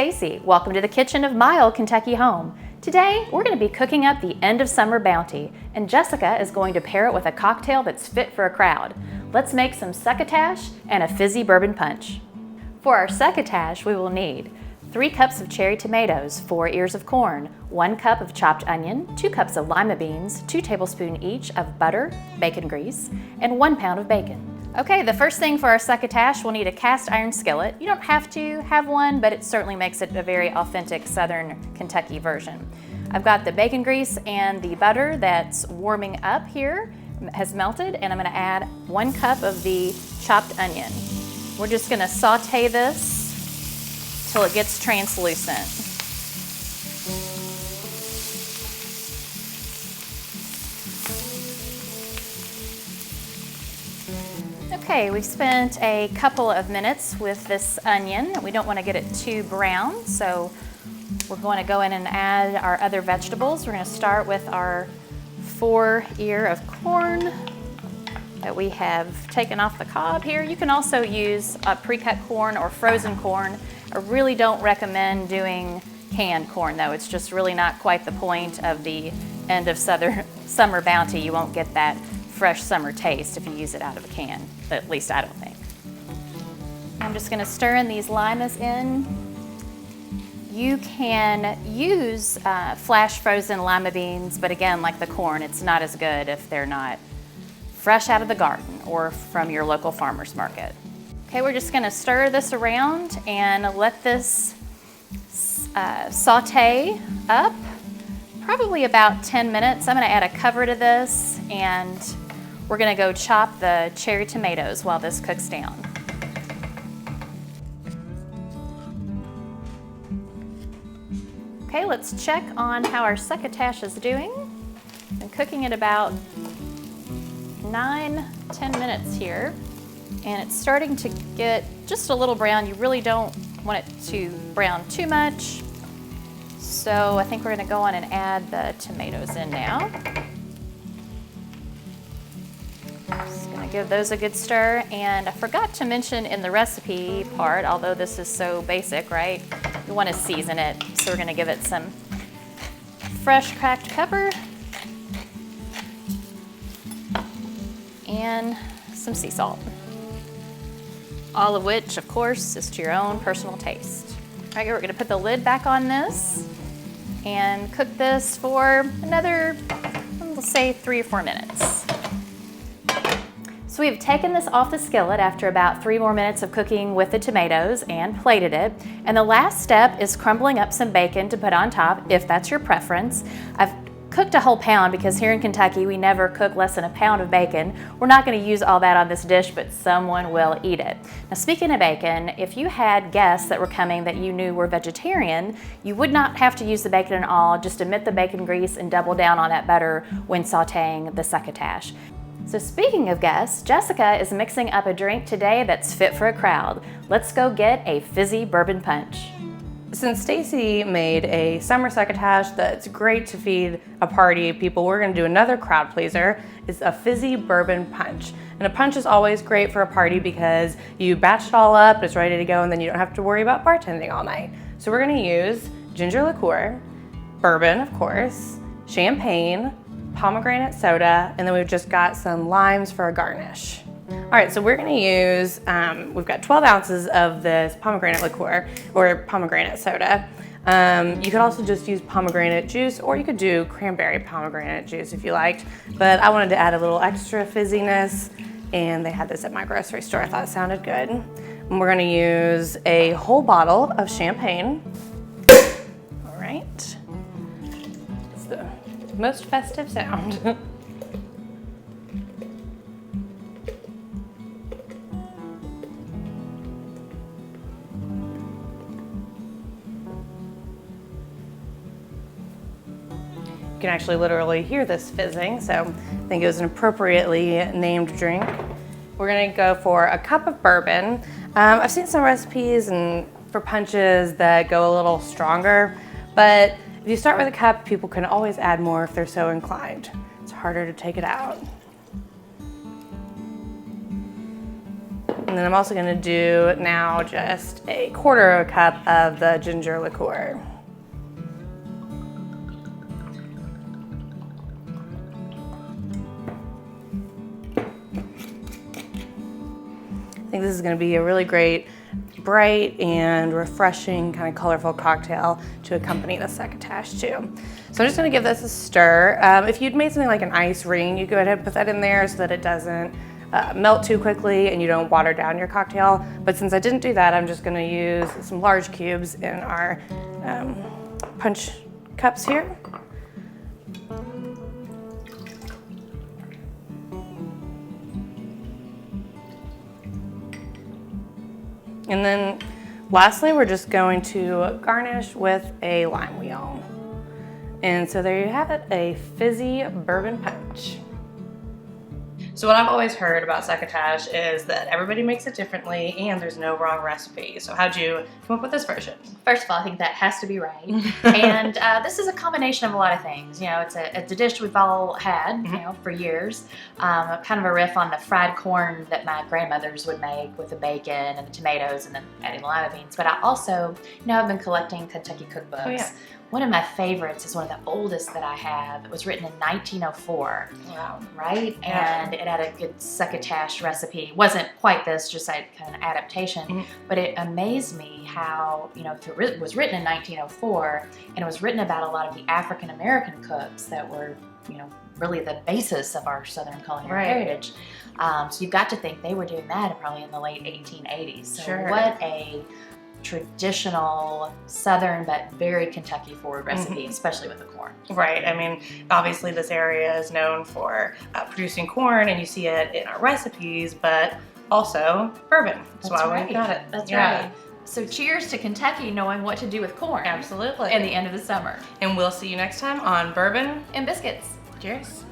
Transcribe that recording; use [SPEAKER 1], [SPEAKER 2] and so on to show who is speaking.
[SPEAKER 1] Stacy. Welcome to the kitchen of my old Kentucky home. Today, we're going to be cooking up the end of summer bounty, and Jessica is going to pair it with a cocktail that's fit for a crowd. Let's make some succotash and a fizzy bourbon punch. For our succotash, we will need 3 cups of cherry tomatoes, 4 ears of corn, 1 cup of chopped onion, 2 cups of lima beans, 2 tablespoons each of butter, bacon grease, and 1 pound of bacon. Okay, the first thing for our succotash, we'll need a cast iron skillet. You don't have to have one, but it certainly makes it a very authentic Southern Kentucky version. I've got the bacon grease and the butter that's warming up here, has melted, and I'm gonna add 1 cup of the chopped onion. We're just gonna saute this till it gets translucent. Okay, we've spent a couple of minutes with this onion. We don't want to get it too brown, so we're going to go in and add our other vegetables. We're going to start with our 4 ear of corn that we have taken off the cob here. You can also use pre-cut corn or frozen corn. I really don't recommend doing canned corn though. It's just really not quite the point of the end of summer bounty. You won't get that fresh summer taste if you use it out of a can, at least I don't think. I'm just gonna stir in these limas in. You can use flash frozen lima beans, but again, like the corn, it's not as good if they're not fresh out of the garden or from your local farmer's market. Okay, we're just gonna stir this around and let this saute up, probably about 10 minutes. I'm gonna add a cover to this, and we're gonna go chop the cherry tomatoes while this cooks down. Okay, let's check on how our succotash is doing. Been cooking it about 9-10 minutes here, and it's starting to get just a little brown. You really don't want it to brown too much. So I think we're gonna go on and add the tomatoes in now. Just gonna give those a good stir, and I forgot to mention in the recipe part, although this is so basic, right? You wanna season it, so we're gonna give it some fresh cracked pepper and some sea salt. All of which, of course, is to your own personal taste. All right, we're gonna put the lid back on this and cook this for another, let's say 3 or 4 minutes. So we've taken this off the skillet after about 3 more minutes of cooking with the tomatoes and plated it. And the last step is crumbling up some bacon to put on top, if that's your preference. I've cooked a whole pound because here in Kentucky we never cook less than a pound of bacon. We're not going to use all that on this dish, but someone will eat it. Now, speaking of bacon, if you had guests that were coming that you knew were vegetarian, you would not have to use the bacon at all. Just omit the bacon grease and double down on that butter when sauteing the succotash. So speaking of guests, Jessica is mixing up a drink today that's fit for a crowd. Let's go get a fizzy bourbon punch.
[SPEAKER 2] Since Stacy made a summer succotash that's great to feed a party of people, we're gonna do another crowd pleaser. It's a fizzy bourbon punch. And a punch is always great for a party because you batch it all up, it's ready to go, and then you don't have to worry about bartending all night. So we're gonna use ginger liqueur, bourbon, of course, champagne, pomegranate soda, and then we've just got some limes for a garnish. All right, so we're gonna use, we've got 12 ounces of this pomegranate liqueur or pomegranate soda. You could also just use pomegranate juice, or you could do cranberry pomegranate juice if you liked, but I wanted to add a little extra fizziness, and they had this at my grocery store. I thought it sounded good. And we're gonna use a whole bottle of champagne. All right, it's the most festive sound. You can actually literally hear this fizzing, so I think it was an appropriately named drink. We're gonna go for a cup of bourbon. I've seen some recipes and for punches that go a little stronger, but if you start with a cup, people can always add more if they're so inclined. It's harder to take it out. And then I'm also gonna do now just a quarter of a cup of the ginger liqueur. I think this is gonna be a really great, bright and refreshing, kind of colorful cocktail to accompany the succotash too. So I'm just gonna give this a stir. If you'd made something like an ice ring, you go ahead and put that in there so that it doesn't melt too quickly and you don't water down your cocktail. But since I didn't do that, I'm just gonna use some large cubes in our punch cups here. And then lastly, we're just going to garnish with a lime wheel. And so there you have it, a fizzy bourbon punch. So what I've always heard about succotash is that everybody makes it differently and there's no wrong recipe. So how'd you come up with this version?
[SPEAKER 1] First of all, I think that has to be right. And this is a combination of a lot of things. You know, it's a dish we've all had, you know, for years. Kind of a riff on the fried corn that my grandmothers would make with the bacon and the tomatoes and then adding lima beans. But I also, you know, I've been collecting Kentucky cookbooks.
[SPEAKER 2] Oh, yeah.
[SPEAKER 1] One of my favorites is one of the oldest that I have. It was written in 1904.
[SPEAKER 2] Wow.
[SPEAKER 1] Right?
[SPEAKER 2] Yeah.
[SPEAKER 1] And it had a good succotash recipe. It wasn't quite this, just like kind of an adaptation. But it amazed me how, you know, it was written in 1904 and it was written about a lot of the African American cooks that were, you know, really the basis of our Southern culinary heritage. So you've got to think they were doing that probably in the late 1880s. So what a traditional Southern but very Kentucky forward recipe, especially with the corn.
[SPEAKER 2] Right. I mean, obviously this area is known for producing corn and you see it in our recipes, but also bourbon. That's why we got it.
[SPEAKER 1] That's right. So cheers to Kentucky knowing what to do with corn.
[SPEAKER 2] Absolutely.
[SPEAKER 1] In the end of the summer.
[SPEAKER 2] And we'll see you next time on Bourbon
[SPEAKER 1] And Biscuits.
[SPEAKER 2] Cheers.